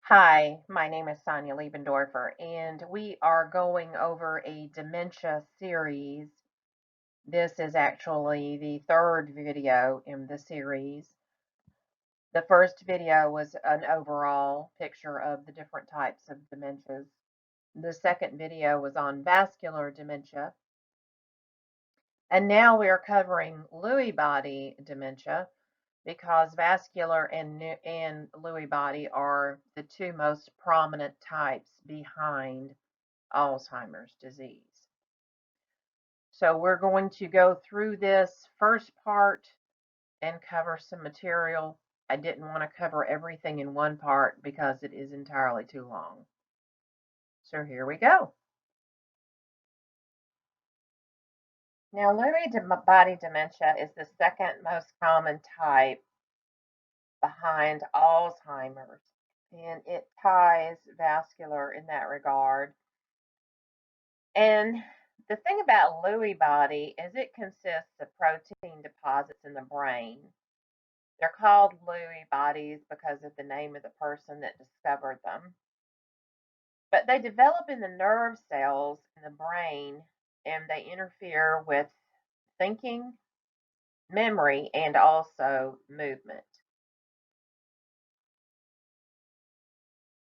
Hi, my name is Sonia Liebendorfer, and we are going over a dementia series. This is actually the third video in the series. The first video was an overall picture of the different types of dementias. The second video was on vascular dementia. And now we are covering Lewy body dementia, because vascular and Lewy body are the two most prominent types behind Alzheimer's disease. So we're going to go through this first part and cover some material. I didn't want to cover everything in one part because it is entirely too long. So here we go. Now, Lewy body dementia is the second most common type behind Alzheimer's, and it ties vascular in that regard. And the thing about Lewy body is it consists of protein deposits in the brain. They're called Lewy bodies because of the name of the person that discovered them. But they develop in the nerve cells in the brain, and they interfere with thinking, memory, and also movement.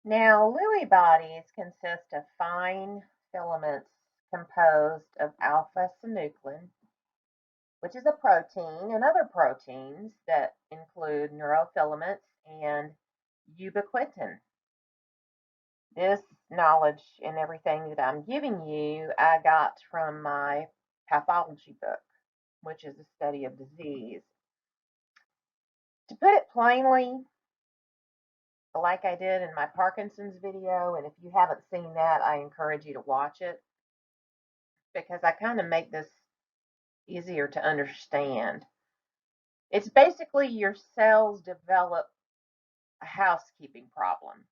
Now, Lewy bodies consist of fine filaments composed of alpha-synuclein, which is a protein, and other proteins that include neurofilaments and ubiquitin. This knowledge and everything that I'm giving you, I got from my pathology book, which is a study of disease. To put it plainly, like I did in my Parkinson's video, and if you haven't seen that, I encourage you to watch it, because I kind of make this easier to understand. It's basically your cells develop a housekeeping problem,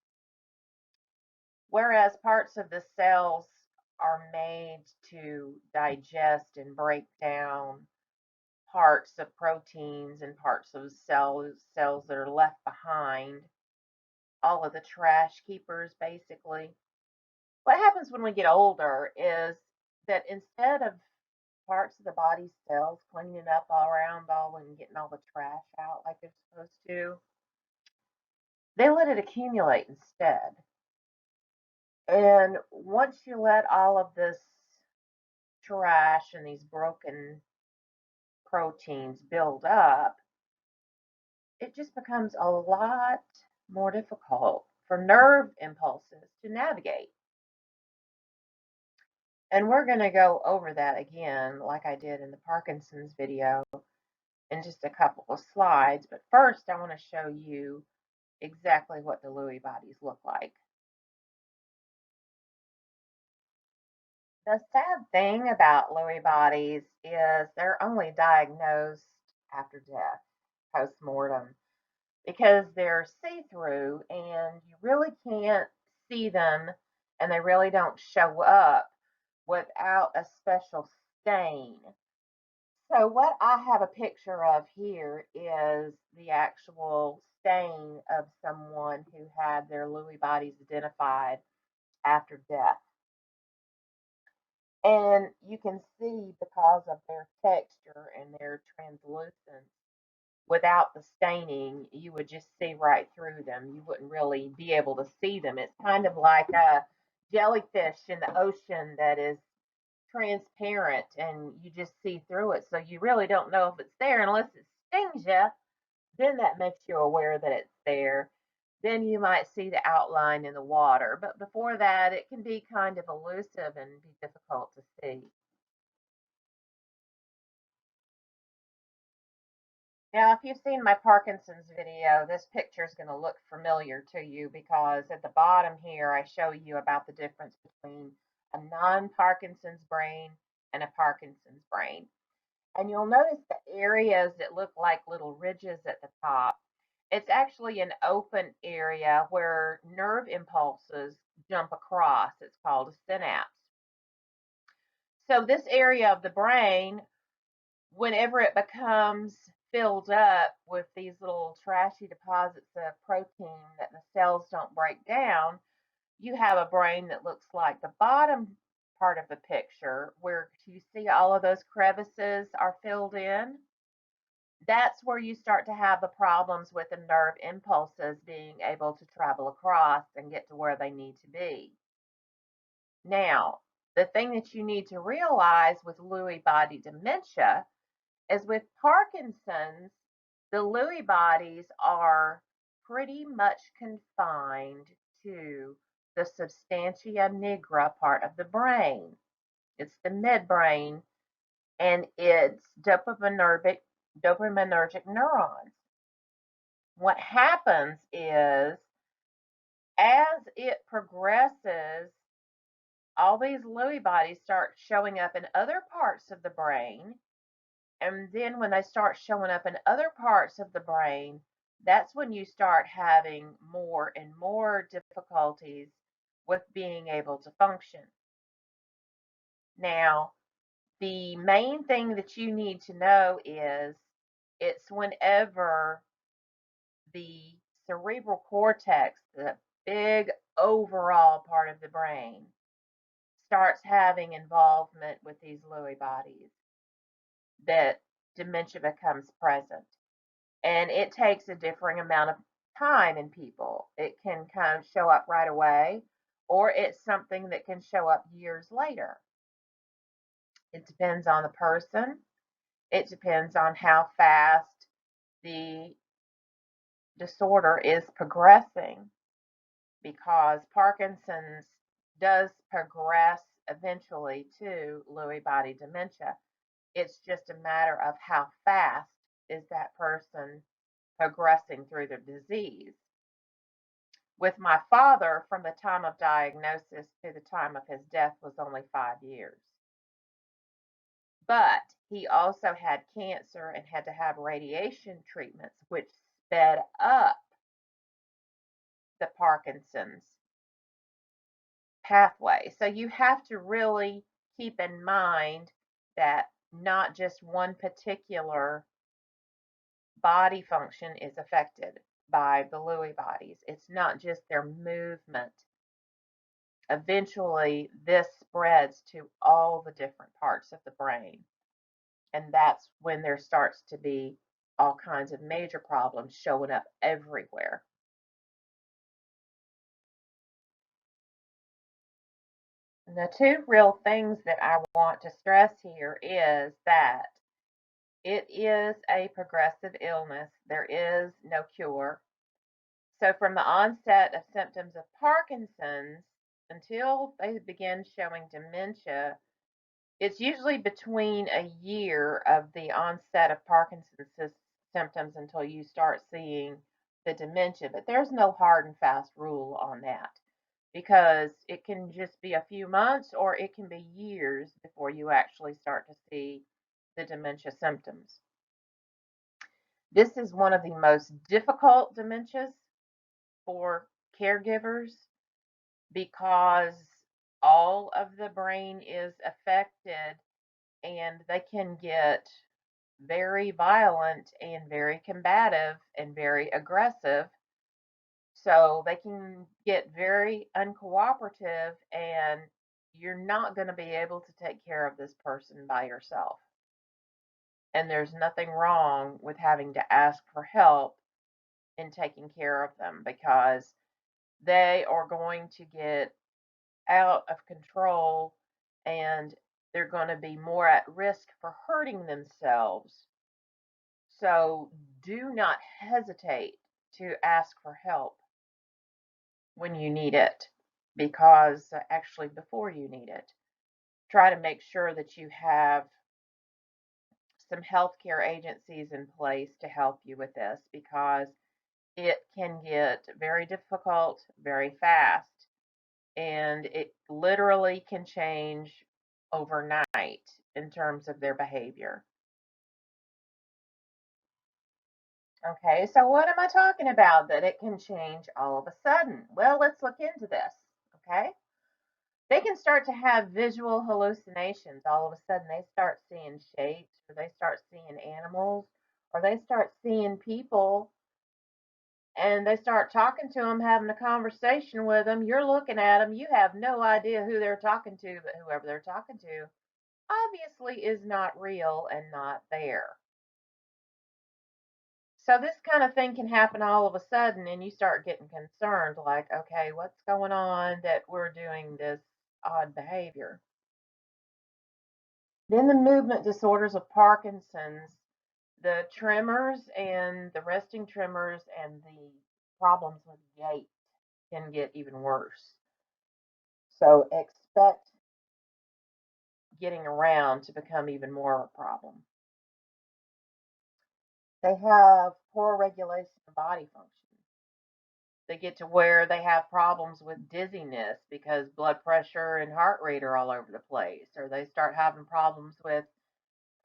whereas parts of the cells are made to digest and break down parts of proteins and parts of cells that are left behind, all of the trash keepers basically. What happens when we get older is that instead of parts of the body's cells cleaning up all around all and getting all the trash out like they're supposed to, they let it accumulate instead. And once you let all of this trash and these broken proteins build up, it just becomes a lot more difficult for nerve impulses to navigate. And we're going to go over that again, like I did in the Parkinson's video, in just a couple of slides. But first, I want to show you exactly what the Lewy bodies look like. The sad thing about Lewy bodies is they're only diagnosed after death, post-mortem, because they're see-through and you really can't see them, and they really don't show up without a special stain. So what I have a picture of here is the actual stain of someone who had their Lewy bodies identified after death. And you can see, because of their texture and their translucence, without the staining, you would just see right through them. You wouldn't really be able to see them. It's kind of like a jellyfish in the ocean that is transparent and you just see through it. So you really don't know if it's there unless it stings you. Then that makes you aware that it's there. Then you might see the outline in the water. But before that, it can be kind of elusive and be difficult to see. Now, if you've seen my Parkinson's video, this picture is going to look familiar to you, because at the bottom here, I show you about the difference between a non-Parkinson's brain and a Parkinson's brain. And you'll notice the areas that look like little ridges at the top. It's actually an open area where nerve impulses jump across. It's called a synapse. So this area of the brain, whenever it becomes filled up with these little trashy deposits of protein that the cells don't break down, you have a brain that looks like the bottom part of the picture where you see all of those crevices are filled in. That's where you start to have the problems with the nerve impulses being able to travel across and get to where they need to be. Now, the thing that you need to realize with Lewy body dementia is with Parkinson's, the Lewy bodies are pretty much confined to the substantia nigra part of the brain. It's the midbrain, and it's dopaminergic neurons. What happens is, as it progresses, all these Lewy bodies start showing up in other parts of the brain. And then when they start showing up in other parts of the brain, that's when you start having more and more difficulties with being able to function. Now, the main thing that you need to know is it's whenever the cerebral cortex, the big overall part of the brain, starts having involvement with these Lewy bodies, that dementia becomes present. And it takes a differing amount of time in people. It can kind of show up right away, or it's something that can show up years later. It depends on the person. It depends on how fast the disorder is progressing, because Parkinson's does progress eventually to Lewy body dementia. It's just a matter of how fast is that person progressing through the disease. With my father, from the time of diagnosis to the time of his death was only 5 years. But he also had cancer and had to have radiation treatments, which sped up the Parkinson's pathway. So you have to really keep in mind that not just one particular body function is affected by the Lewy bodies. It's not just their movement. Eventually, this spreads to all the different parts of the brain. And that's when there starts to be all kinds of major problems showing up everywhere. And the two real things that I want to stress here is that it is a progressive illness. There is no cure. So from the onset of symptoms of Parkinson's until they begin showing dementia, it's usually between a year of the onset of Parkinson's symptoms until you start seeing the dementia. But there's no hard and fast rule on that, because it can just be a few months or it can be years before you actually start to see the dementia symptoms. This is one of the most difficult dementias for caregivers, because all of the brain is affected and they can get very violent and very combative and very aggressive. So they can get very uncooperative, and you're not going to be able to take care of this person by yourself. And there's nothing wrong with having to ask for help in taking care of them, because they are going to get out of control and they're going to be more at risk for hurting themselves. So do not hesitate to ask for help when you need it, because actually before you need it, try to make sure that you have some healthcare agencies in place to help you with this, because it can get very difficult very fast, and it literally can change overnight in terms of their behavior. Okay, so what am I talking about that it can change all of a sudden? Well, let's look into this, okay? They can start to have visual hallucinations. All of a sudden, they start seeing shapes, or they start seeing animals, or they start seeing people and they start talking to them, having a conversation with them. You're looking at them, you have no idea who they're talking to, but whoever they're talking to obviously is not real and not there. So this kind of thing can happen all of a sudden, and you start getting concerned, like, okay, what's going on that we're doing this odd behavior? Then the movement disorders of Parkinson's, the tremors and the resting tremors and the problems with gait can get even worse. So expect getting around to become even more of a problem. They have poor regulation of body function. They get to where they have problems with dizziness because blood pressure and heart rate are all over the place, or they start having problems with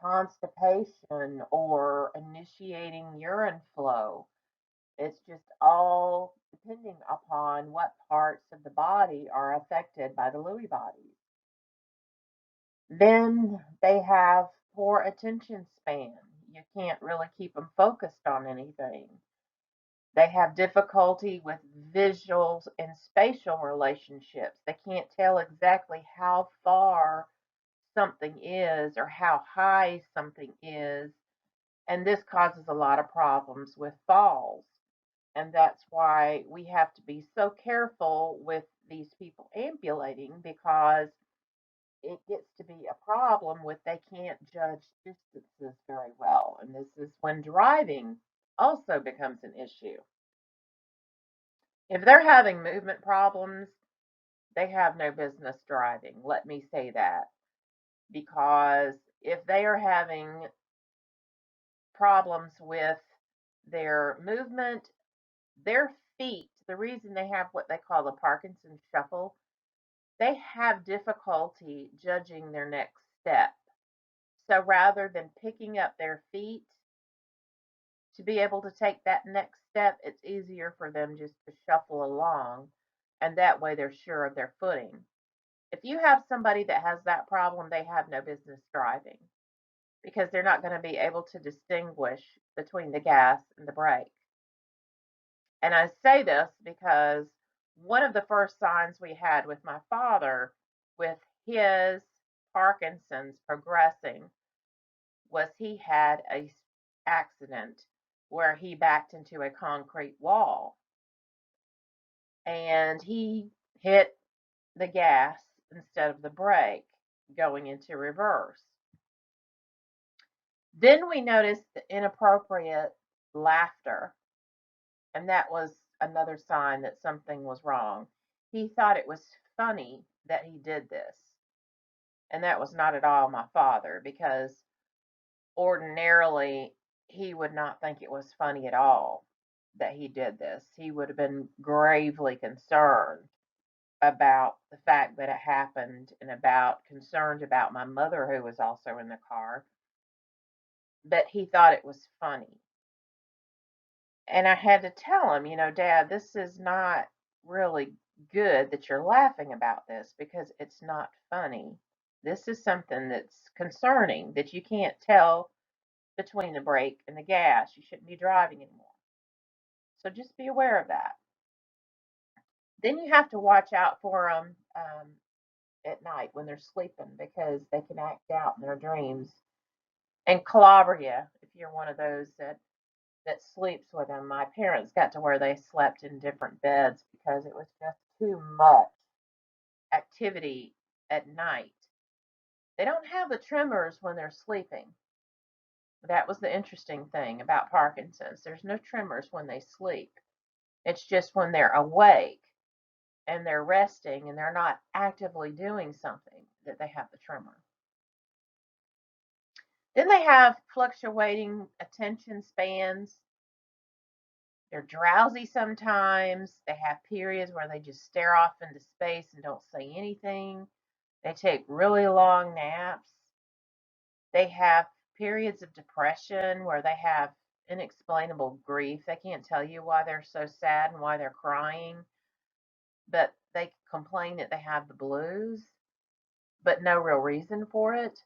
constipation or initiating urine flow. It's just all depending upon what parts of the body are affected by the Lewy bodies. Then they have poor attention span. You can't really keep them focused on anything. They have difficulty with visual and spatial relationships. They can't tell exactly how far something is or how high something is. And this causes a lot of problems with falls. And that's why we have to be so careful with these people ambulating, because it gets to be a problem with they can't judge distances very well. And this is when driving also becomes an issue. If they're having movement problems, they have no business driving. Let me say that. Because if they are having problems with their movement, their feet, the reason they have what they call the Parkinson shuffle, they have difficulty judging their next step. So rather than picking up their feet to be able to take that next step, it's easier for them just to shuffle along, and that way they're sure of their footing. If you have somebody that has that problem, they have no business driving, because they're not going to be able to distinguish between the gas and the brake. And I say this because one of the first signs we had with my father with his Parkinson's progressing was he had a accident where he backed into a concrete wall and he hit the gas instead of the brake going into reverse. Then we noticed the inappropriate laughter, and that was another sign that something was wrong. He thought it was funny that he did this, and that was not at all my father, because ordinarily he would not think it was funny at all that he did this. He would have been gravely concerned about the fact that it happened, and about concerned about my mother, who was also in the car, but he thought it was funny. And I had to tell him, Dad, this is not really good that you're laughing about this, because it's not funny. This is something that's concerning, that you can't tell between the brake and the gas. You shouldn't be driving anymore. So just be aware of that. Then you have to watch out for them at night when they're sleeping, because they can act out in their dreams and clobber you if you're one of those that sleeps with them. My parents got to where they slept in different beds because it was just too much activity at night. They don't have the tremors when they're sleeping. That was the interesting thing about Parkinson's. There's no tremors when they sleep. It's just when they're awake and they're resting and they're not actively doing something that they have the tremor. Then they have fluctuating attention spans. They're drowsy sometimes. They have periods where they just stare off into space and don't say anything. They take really long naps. They have periods of depression where they have inexplainable grief. They can't tell you why they're so sad and why they're crying, but they complain that they have the blues, but no real reason for it.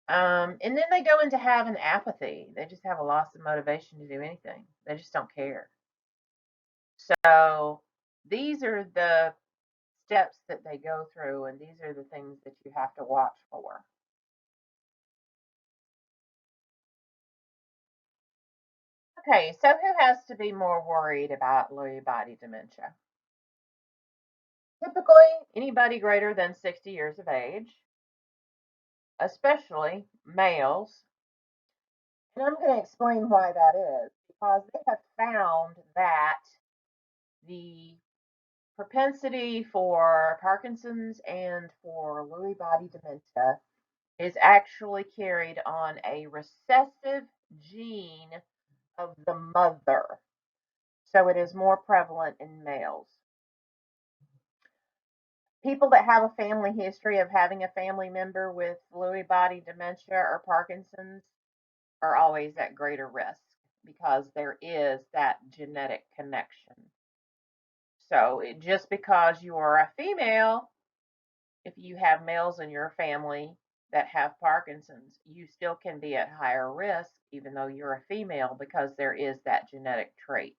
And then they go into having apathy. They just have a loss of motivation to do anything. They just don't care. So these are the steps that they go through, and these are the things that you have to watch for. Okay, so who has to be more worried about Lewy body dementia? Typically, anybody greater than 60 years of age, especially males. And I'm going to explain why that is, because they have found that the propensity for Parkinson's and for Lewy body dementia is actually carried on a recessive gene of the mother. So it is more prevalent in males. People that have a family history of having a family member with Lewy body dementia or Parkinson's are always at greater risk because there is that genetic connection. So just because you are a female, if you have males in your family that have Parkinson's, you still can be at higher risk even though you're a female because there is that genetic trait.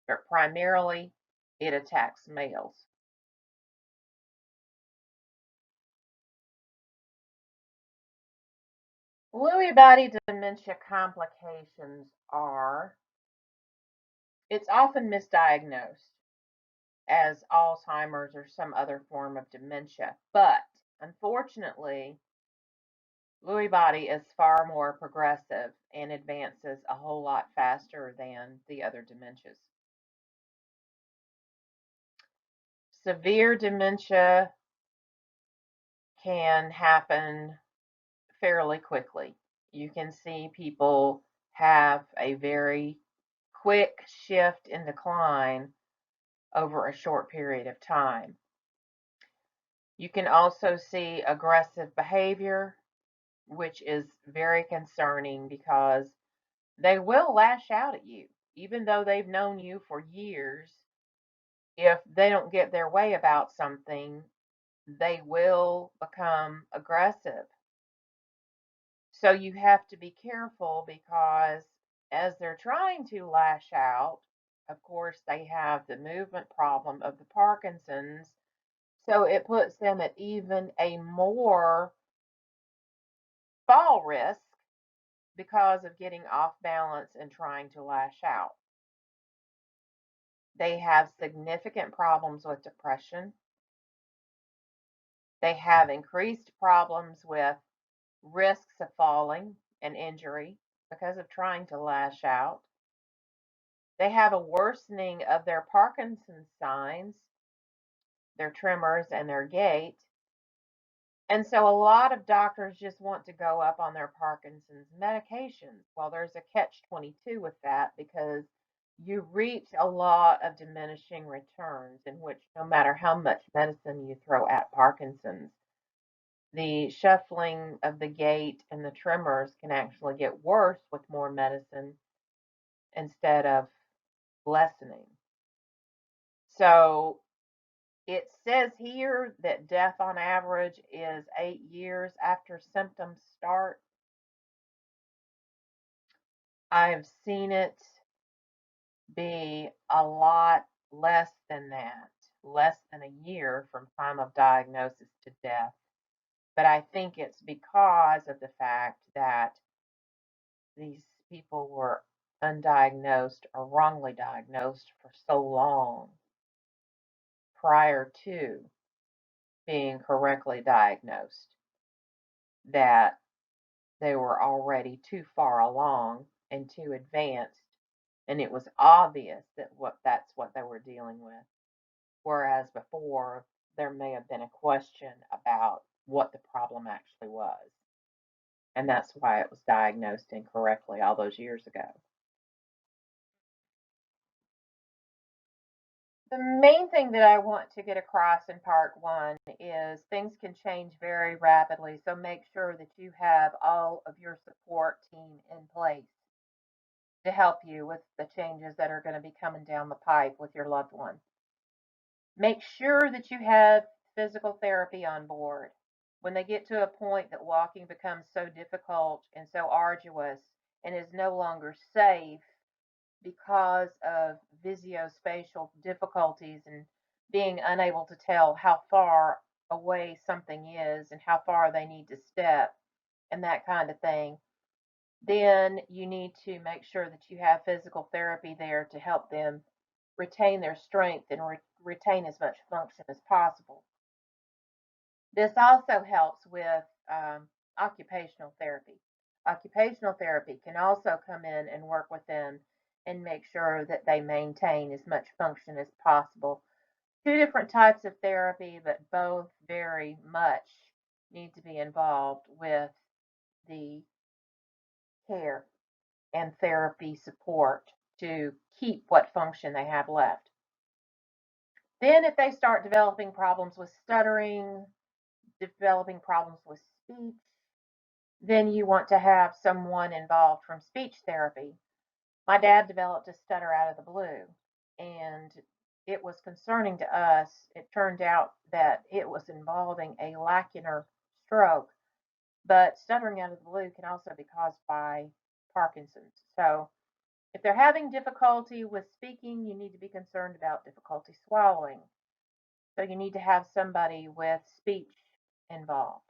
But primarily, it attacks males. Lewy body dementia complications are it's often misdiagnosed as Alzheimer's or some other form of dementia, but unfortunately, Lewy body is far more progressive and advances a whole lot faster than the other dementias. Severe dementia can happen fairly quickly. You can see people have a very quick shift in decline over a short period of time. You can also see aggressive behavior, which is very concerning because they will lash out at you. Even though they've known you for years, if they don't get their way about something, they will become aggressive. So you have to be careful because as they're trying to lash out, of course, they have the movement problem of the Parkinson's. So it puts them at even a more fall risk because of getting off balance and trying to lash out. They have significant problems with depression. They have increased problems with risks of falling and injury because of trying to lash out. They have a worsening of their Parkinson's signs, their tremors, and their gait. And so a lot of doctors just want to go up on their Parkinson's medications. Well, there's a catch-22 with that because you reach a lot of diminishing returns in which no matter how much medicine you throw at Parkinson's, the shuffling of the gait and the tremors can actually get worse with more medicine instead of lessening. So it says here that death on average is 8 years after symptoms start. I've seen it be a lot less than that, less than a year from time of diagnosis to death. But I think it's because of the fact that these people were undiagnosed or wrongly diagnosed for so long prior to being correctly diagnosed that they were already too far along and too advanced, and it was obvious that that's what they were dealing with. Whereas before, there may have been a question about what the problem actually was, and that's why it was diagnosed incorrectly all those years ago. The main thing that I want to get across in part one is things can change very rapidly, so make sure that you have all of your support team in place to help you with the changes that are going to be coming down the pipe with your loved one. Make sure that you have physical therapy on board. When they get to a point that walking becomes so difficult and so arduous and is no longer safe because of visuospatial difficulties and being unable to tell how far away something is and how far they need to step and that kind of thing, then you need to make sure that you have physical therapy there to help them retain their strength and retain as much function as possible. This also helps with occupational therapy. Occupational therapy can also come in and work with them and make sure that they maintain as much function as possible. Two different types of therapy, but both very much need to be involved with the care and therapy support to keep what function they have left. Then, if they start developing problems with stuttering, developing problems with speech, then you want to have someone involved from speech therapy. My dad developed a stutter out of the blue, and it was concerning to us. It turned out that it was involving a lacunar stroke, but stuttering out of the blue can also be caused by Parkinson's. So if they're having difficulty with speaking, you need to be concerned about difficulty swallowing. So you need to have somebody with speech involved.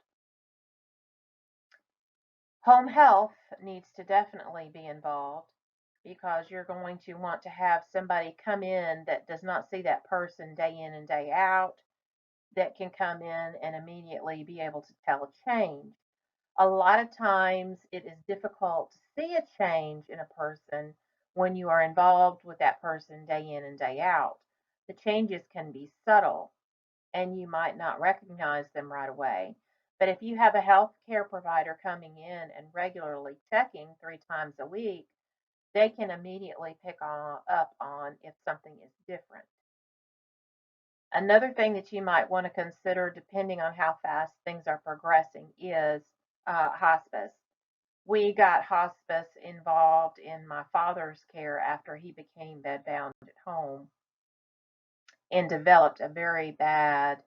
Home health needs to definitely be involved because you're going to want to have somebody come in that does not see that person day in and day out, that can come in and immediately be able to tell a change. A lot of times it is difficult to see a change in a person when you are involved with that person day in and day out. The changes can be subtle and you might not recognize them right away. But if you have a healthcare provider coming in and regularly checking 3 times a week, they can immediately pick up on if something is different. Another thing that you might want to consider, depending on how fast things are progressing, is hospice. We got hospice involved in my father's care after he became bedbound at home and developed a very bad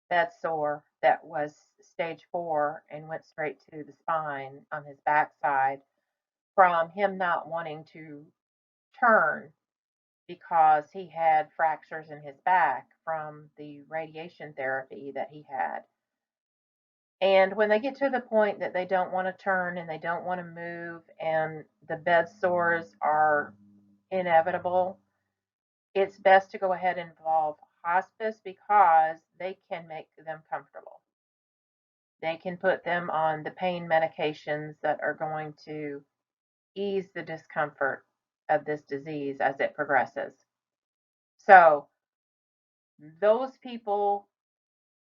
bed sore that was stage 4 and went straight to the spine on his backside from him not wanting to turn because he had fractures in his back from the radiation therapy that he had. And when they get to the point that they don't want to turn and they don't want to move and the bed sores are inevitable, it's best to go ahead and involve hospice because they can make them comfortable. They can put them on the pain medications that are going to ease the discomfort of this disease as it progresses. So, those people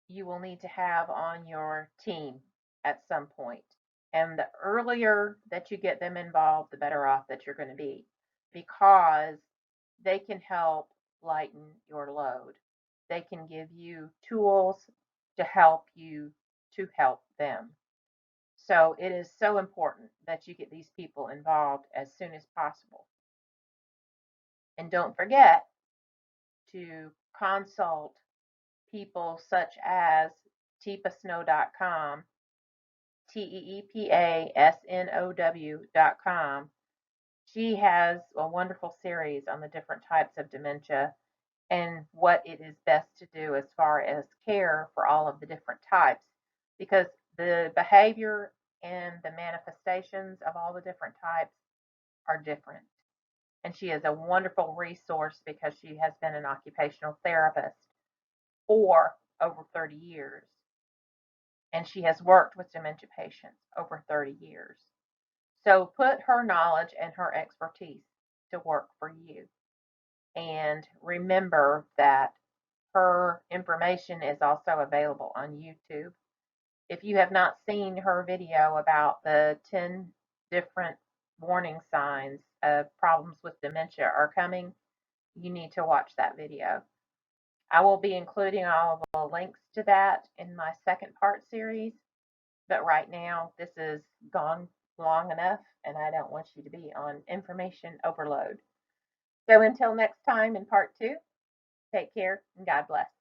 you will need to have on your team at some point. And the earlier that you get them involved, the better off that you're going to be because they can help lighten your load. They can give you tools to help you to help them. So it is so important that you get these people involved as soon as possible. And don't forget to consult people such as teepasnow.com, teepasnow.com. She has a wonderful series on the different types of dementia and what it is best to do as far as care for all of the different types because the behavior and the manifestations of all the different types are different. And she is a wonderful resource because she has been an occupational therapist for over 30 years. And she has worked with dementia patients over 30 years. So put her knowledge and her expertise to work for you. And remember that her information is also available on YouTube. If you have not seen her video about the 10 different warning signs of problems with dementia are coming, you need to watch that video. I will be including all of the links to that in my second part series, but right now this is gone long enough and I don't want you to be on information overload. So until next time in part 2, take care and God bless.